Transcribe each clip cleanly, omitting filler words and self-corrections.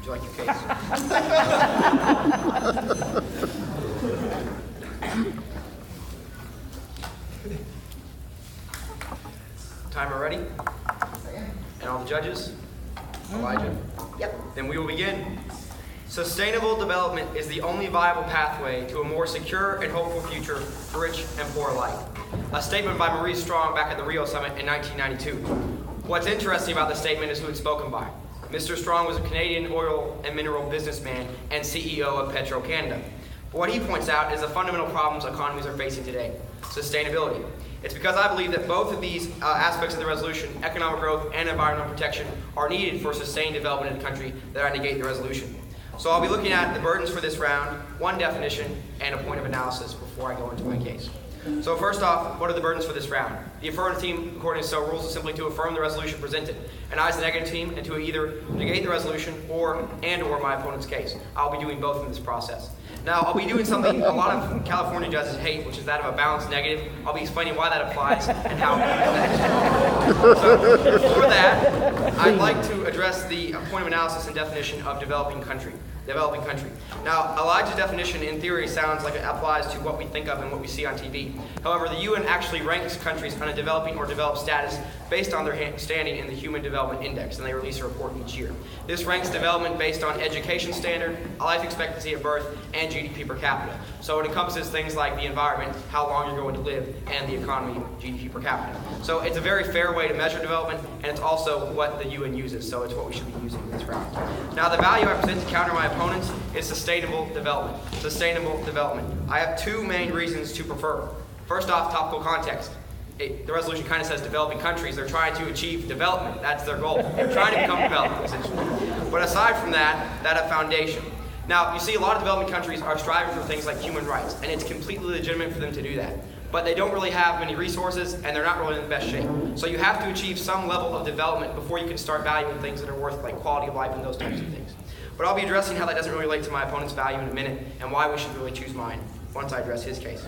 Would you like your case? Timer ready? And all the judges? Elijah? Yep. Then we will begin. Sustainable development is the only viable pathway to a more secure and hopeful future for rich and poor alike. A statement by Maurice Strong back at the Rio Summit in 1992. What's interesting about this statement is who it's spoken by. Mr. Strong was a Canadian oil and mineral businessman and CEO of Petro-Canada. But what he points out is the fundamental problems economies are facing today: sustainability. It's because I believe that both of these aspects of the resolution, economic growth and environmental protection, are needed for sustained development in the country, that I negate the resolution. So I'll be looking at the burdens for this round, one definition, and a point of analysis before I go into my case. So first off, what are the burdens for this round? The affirmative team, according to SO rules, is simply to affirm the resolution presented, and I, as the negative team, and to either negate the resolution or my opponent's case. I'll be doing both in this process. Now, I'll be doing something a lot of California judges hate, which is that of a balanced negative. I'll be explaining why that applies and how that is wrong. So, for that, I'd like to address the point of analysis and definition of developing country. Now, Elijah's definition in theory sounds like it applies to what we think of and what we see on TV. However, the UN actually ranks countries on a developing or developed status based on their standing in the Human Development Index, and they release a report each year. This ranks development based on education standard, life expectancy at birth, and GDP per capita. So it encompasses things like the environment, how long you're going to live, and the economy, GDP per capita. So it's a very fair way to measure development, and it's also what the UN uses, so it's what we should be using in this round. Now, the value I present to counter my opponents is sustainable development. Sustainable development. I have two main reasons to prefer. First off, topical context. The resolution kind of says developing countries. They're trying to achieve development. That's their goal. They're trying to become developed, essentially. But aside from that a foundation. Now, you see a lot of developing countries are striving for things like human rights, and it's completely legitimate for them to do that. But they don't really have many resources, and they're not really in the best shape. So you have to achieve some level of development before you can start valuing things that are worth, like quality of life and those types of things. But I'll be addressing how that doesn't really relate to my opponent's value in a minute, and why we should really choose mine once I address his case.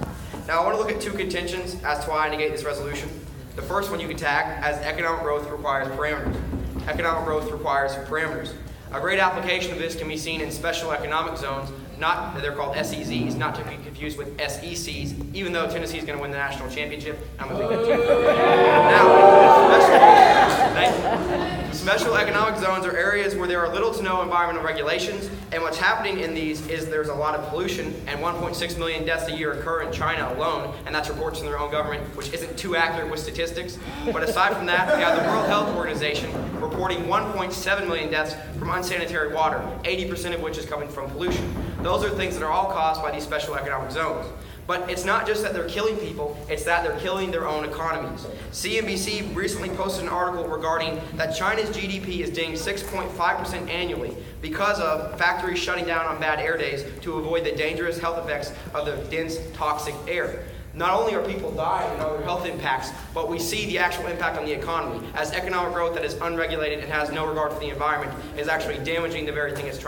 Now, I want to look at two contentions as to why I negate this resolution. The first one you can tag as economic growth requires parameters. Economic growth requires parameters. A great application of this can be seen in special economic zones, they're called SEZs, not to be confused with SECs, even though Tennessee is going to win the national championship. I'm a big Now, special economic zones are areas where there are little to no environmental regulations, and what's happening in these is there's a lot of pollution, and 1.6 million deaths a year occur in China alone, and that's reports from their own government, which isn't too accurate with statistics. But aside from that, we have the World Health Organization reporting 1.7 million deaths from unsanitary water, 80% of which is coming from pollution. Those are things that are all caused by these special economic zones. But it's not just that they're killing people, it's that they're killing their own economies. CNBC recently posted an article regarding that China's GDP is dinged 6.5% annually because of factories shutting down on bad air days to avoid the dangerous health effects of the dense, toxic air. Not only are people dying and other health impacts, but we see the actual impact on the economy, as economic growth that is unregulated and has no regard for the environment is actually damaging the very thing it's trying